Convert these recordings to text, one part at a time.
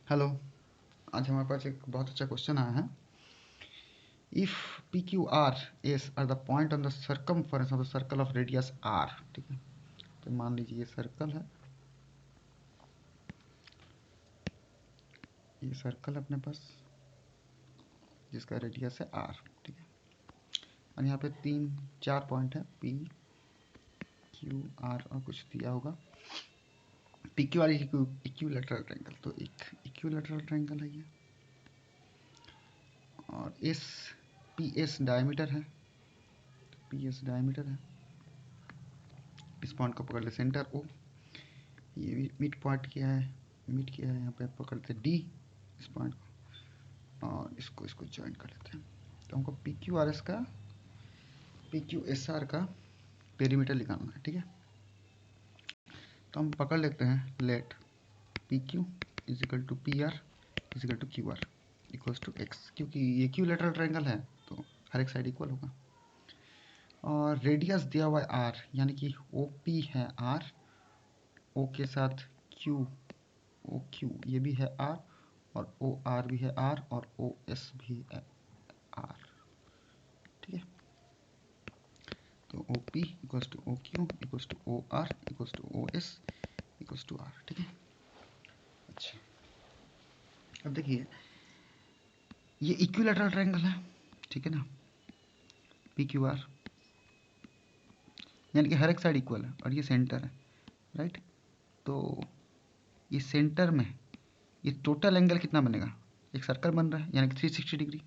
Hello. आज हमारे पास एक बहुत अच्छा क्वेश्चन आया है। If P Q R S are the point on the circumference of the circle of radius R, ठीक है। तो मान लीजिए ये सर्कल है, ये सर्कल है अपने पास जिसका रेडियस है आर, ठीक है। और यहाँ पे 3-4 पॉइंट है, पी क्यू आर और कुछ दिया होगा। P Q are equilateral triangle, तो एक इक्विलैटरल ट्रायंगल है ये। और एस पी एस डायमीटर है, पी एस डायमीटर है। इस पॉइंट को पकड़ ले सेंटर ओ, ये भी मिड पॉइंट किया है, मिड किया है, यहाँ पे पकड़ते डी इस पॉइंट को, और इसको इसको ज्वाइन कर लेते हैं। तो हमको पी क्यू आर एस का, पी क्यू एस आर का पेरीमीटर निकालना है, ठीक है। तो हम पकड़ लेते हैं let P Q is equal to P R is equal to Q R equals to X, क्योंकि ये इक्विलैटरल ट्रायंगल है तो हर एक साइड इक्वल होगा। और रेडियस दिया हुआ है आर, यानी कि ओ पी है आर, ओ के साथ क्यू, ओ क्यू ये भी है आर, और ओ आर भी है आर, और ओ एस भी है आर, ठीक है। तो O P equals to O Q equals to O R equals to O S equals to R, ठीक है। अच्छा, अब देखिए ये इक्विलैटरल ट्रायंगल है, ठीक है ना। पी क्यू आर यानी कि हर एक साइड इक्वल है, और ये सेंटर है, राइट। तो ये सेंटर में ये टोटल एंगल कितना बनेगा, एक सर्कल बन रहा है यानी कि 360 डिग्री,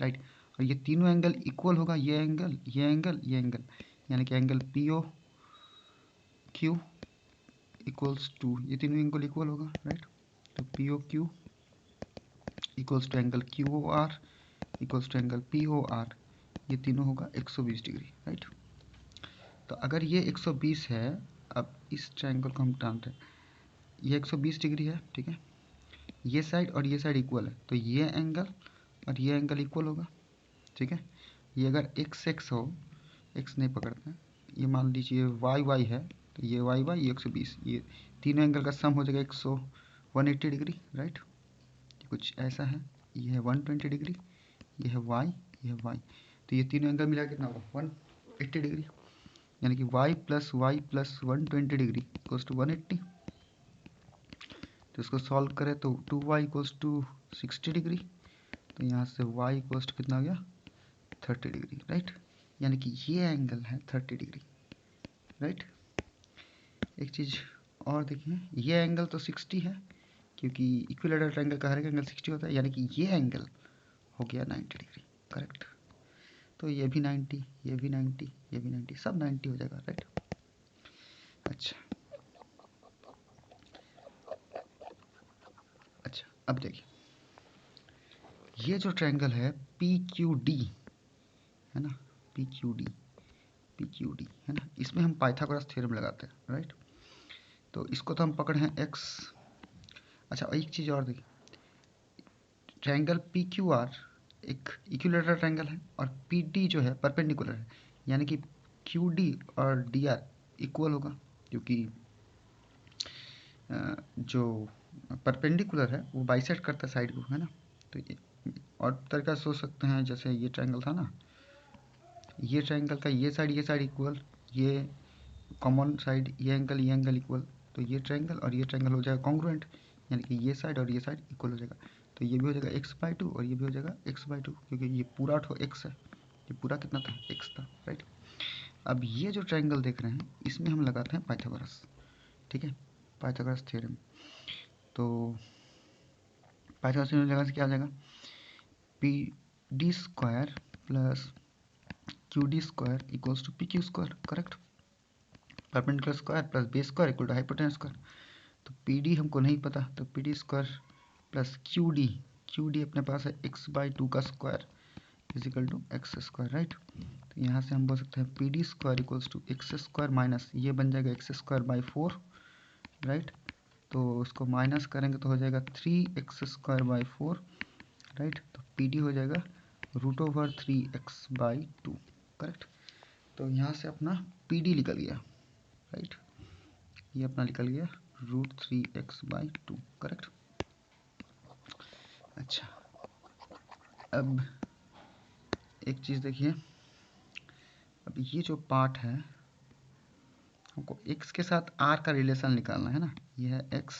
राइट। और ये तीनों एंगल इक्वल होगा, ये एंगल, ये एंगल, ये एंगल, यानी कि angle P O Q equals to, ये तीनों एंगल इक्वल होगा, राइट। तो P O Q equals to angle Q O R equals to angle P O R, ये तीनों होगा 120 डिग्री, राइट। तो अगर ये 120 है, अब इस ट्रायंगल को हम टानते हैं, ये 120 डिग्री है, ठीक है। ये साइड और ये साइड इक्वल है, तो ये एंगल और ये एंगल इक्वल होगा, ठीक है। ये अगर एक्स एक्स हो, एक्स नहीं पकड़ते हैं, ये मान लीजिए वाई वाई है, तो ये वाई वाई, ये 120, ये तीनों एंगल का सम हो जाएगा 180 डिग्री, राइट। कुछ ऐसा है, ये है 120 डिग्री, ये है वाई, ये है वाई, तो ये तीनों एंगल मिला कितना होगा 180 डिग्री, यानी कि y plus 120 degree equals to 180। तो इसको सॉल्व करें तो 2y इक्वल्स टू 60 डिग्री, तो यहाँ से y इक्वल्स टू कितना हो गया 30 डिग्री, राइट। यानी कि ये एंगल है 30 डिग्री, राइट। एक चीज़ और देखिए, ये एंगल तो 60 है, क्योंकि इक्विलैटरल ट्रायंगल का हर एक एंगल 60 होता है, यानी कि ये एंगल हो गया 90 डिग्री, करेक्ट। तो ये भी 90, ये भी 90, ये भी 90, सब 90 हो जाएगा, राइट। अच्छा अच्छा, अब देखिए ये जो ट्रायंगल है पी क्यू डी है ना, P Q D, P Q D है ना, इसमें हम पाइथागोरस थ्योरम लगाते हैं, राइट। तो इसको तो हम पकड़े हैं एक्स। अच्छा, एक चीज़ और देखिए, ट्रायंगल पी क्यू आर एक इक्विलैटरल ट्रायंगल है, और पी डी जो है परपेंडिकुलर है, यानी कि क्यू डी और डी आर इक्वल होगा, क्योंकि जो परपेंडिकुलर है वो बाइसेक्ट करता है साइड को, है ना। तो ये और तरीका से सोच सकते हैं, जैसे ये ट्रायंगल था ना, ये ट्रायंगल का ये साइड इक्वल, ये कॉमन साइड, ये एंगल इक्वल, तो ये ट्रायंगल और ये ट्रायंगल हो जाएगा कॉन्ग्रुएंट, यानी कि ये साइड और ये साइड इक्वल हो जाएगा। तो ये भी हो जाएगा x/2 और ये भी हो जाएगा x/2, क्योंकि ये पूरा ठो x है, ये पूरा कितना था x था, राइट। अब ये जो ट्रायंगल देख रहे हैं इसमें हम लगाते हैं पाइथागोरस, ठीक है, पाइथागोरस थ्योरम। तो पाइथागोरस थ्योरम लगाने से क्या आ जाएगा, P D square plus Q D square equals to P Q square, correct. Perpendicular square plus base square equal to hypotenuse square. तो पी डी हमको नहीं पता, तो P D square plus Q D अपने पास है x/2 का square is equal to X square, right. तो यहाँ से हम बोल सकते हैं P D square equals to X square minus ये बन जाएगा x²/4, राइट। तो उसको माइनस करेंगे तो हो जाएगा 3x²/4, राइट। तो पी डी हो जाएगा √3x/2, करेक्ट। तो यहाँ से अपना पी डी निकल गया, राइट, ये अपना निकल गया √3x/2, करेक्ट। अब एक चीज़ देखिए, अब ये जो पार्ट है हमको x के साथ r का रिलेशन निकालना है ना। ये है x,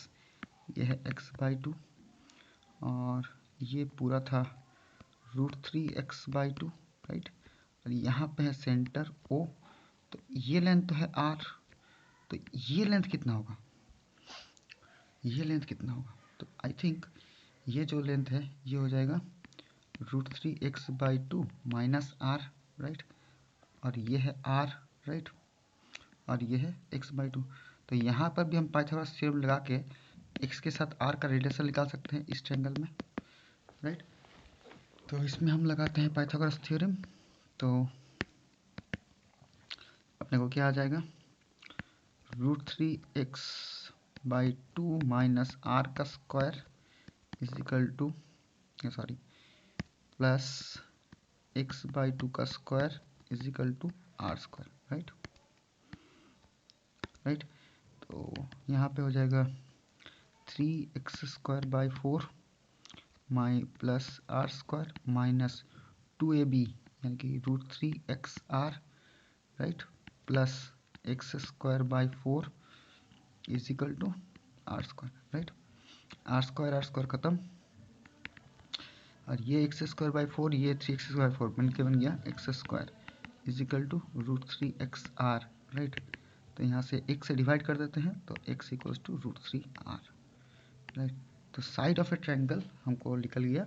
ये है x/2 और ये पूरा था √3x/2, राइट। और यहाँ पे है सेंटर O, तो ये लेंथ तो है r, तो ये लेंथ कितना होगा, ये लेंथ कितना होगा, तो आई थिंक ये जो लेंथ है ये हो जाएगा √3x/2 माइनस r, राइट। और ये है r, राइट, और ये है x/2। तो यहाँ पर भी हम पाइथागोरस थ्योरम लगा के x के साथ r का रिलेशन निकाल सकते हैं इस ट्रायंगल में, राइट। तो इसमें हम लगाते हैं पाइथागोरस थ्योरम, तो अपने को क्या आ जाएगा, √3x/2 माइनस r का square is equal to, sorry, plus x/2 का square is equal to r square, right, right. तो यहाँ पे हो जाएगा 3x² 4 plus r square minus 2ab यानी कि √3xr, right, plus x² 4 is equal to r square, right. r square खत्म, और ये x² 4, ये 3x² 4 बन गया x² is equal to √3xr, right. तो यहाँ से x से डिवाइड कर देते हैं, तो x equals to √3r, right. तो साइड ऑफ ए ट्रायंगल हमको निकल गया,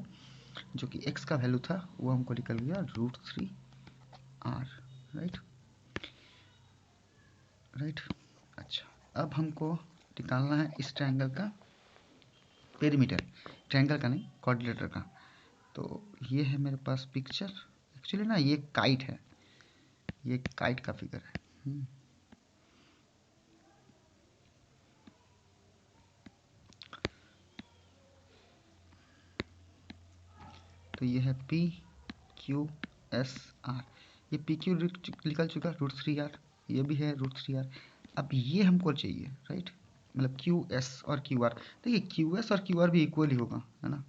जो कि x का वैल्यू था वो हमको निकल गया √3r, राइट, राइट। अच्छा, अब हमको निकालना है इस ट्रायंगल का पेरीमीटर, ट्रायंगल का नहीं, क्वाड्रिलेटर का। तो ये है मेरे पास पिक्चर, एक्चुअली ना ये काइट है, ये काइट का फिगर है। तो ये है PQSR, ये PQ निकल चुका √3r, ये भी है √3r। अब ये हमको चाहिए, राइट, मतलब QS और QR। देखिए QS और QR भी इक्वल ही होगा, है ना।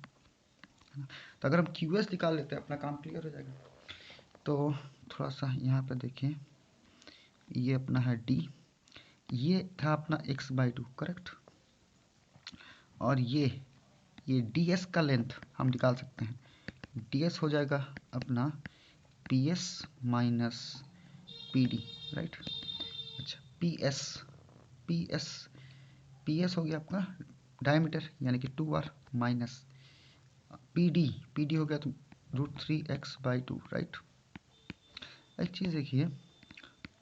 तो अगर हम QS निकाल लेते हैं अपना काम क्लियर हो जाएगा। तो थोड़ा सा यहाँ पे देखें, ये अपना है D, ये था अपना x/2, करेक्ट। और ये DS का लेंथ हम निकाल सकते हैं, DS हो जाएगा अपना PS माइनस PD, राइट। अच्छा, PS हो गया आपका डायमीटर यानी कि 2r माइनस PD हो गया तो √3x/2, राइट। एक चीज़ देखिए,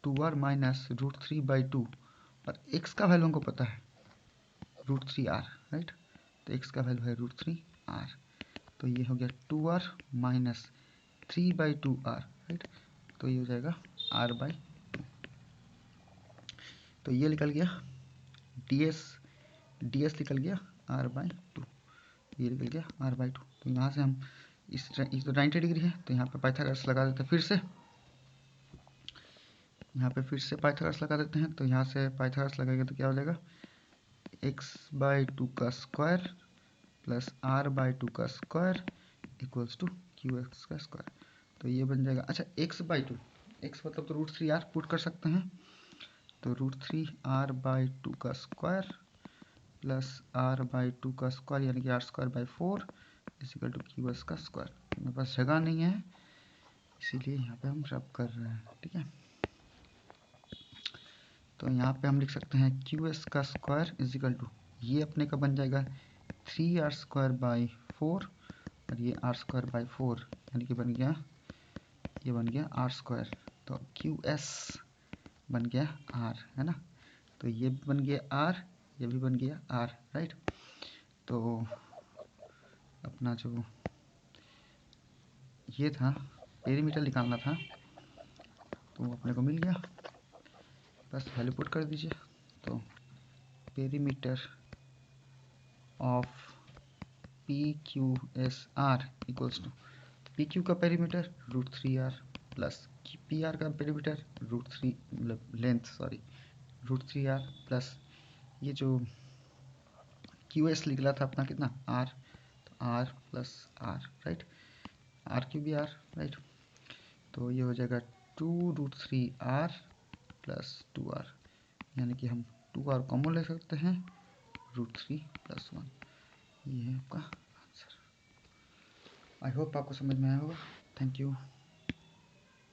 2r माइनस √3/2 और x का वैल्यू हमको पता है √3r, राइट। तो x का वैल्यू है √3r, तो ये हो गया 2r माइनस 3/2r, राइट। तो ये हो जाएगा r/2। तो ये निकल गया DS निकल गया r/2, ये निकल गया r/2। तो यहाँ से हम इस तो 90 डिग्री है, तो यहाँ पे पाइथागोरस लगा देते हैं फिर से, यहाँ पे फिर से पाइथागोरस लगा देते हैं। तो यहाँ से पाइथागोरस लगाएंगे तो क्या हो जाएगा, x/2 का स्क्वायर प्लस r/2 का स्क्वायर इक्वल्स टू QX का स्क्वायर। तो ये बन जाएगा, अच्छा x/2, x मतलब तो √3r पुट कर सकते हैं, तो √3r/2 का स्क्वायर प्लस r/2 का स्क्वायर यानी कि r²/4 इक्वल टू QS का स्क्वायर। मेरे पास जगह नहीं है इसीलिए यहाँ पे हम रब कर रहे हैं, ठीक है। तो यहाँ पे हम लिख सकते हैं QS का स्क्वायर इक्वल टू, ये अपने का बन जाएगा 3r²/4 और ये r²/4 यानी कि बन गया, ये बन गया r²। तो QS बन गया r, है ना। तो ये भी बन गया r, ये भी बन गया r, राइट। तो अपना जो ये था पेरीमीटर निकालना था, तो अपने को मिल गया, बस वैल्यू पुट कर दीजिए। तो perimeter of PQSR equals to, PQ का पेरीमीटर √3r प्लस PR का पेरीमीटर √3 मतलब लेंथ, सॉरी, √3r प्लस ये जो QS निकला था अपना कितना r, तो r plus r, right. R cube भी आर, राइट। तो ये हो जाएगा 2√3r प्लस 2r, यानी कि हम 2r कॉमन ले सकते हैं, √3 + 1, ये है आपका आंसर। आई होप आपको समझ में आया होगा। Thank you.